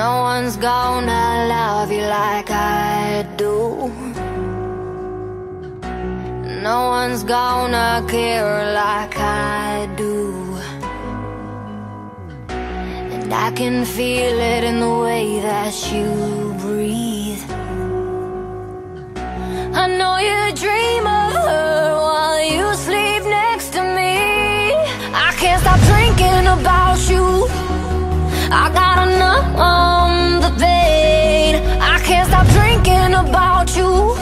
No one's gonna love you like I do. No one's gonna care like I do. And I can feel it in the way that you breathe. I know you dream of her while you sleep next to me. I can't stop drinking about you. I gotta numb the pain. I can't stop drinking about you.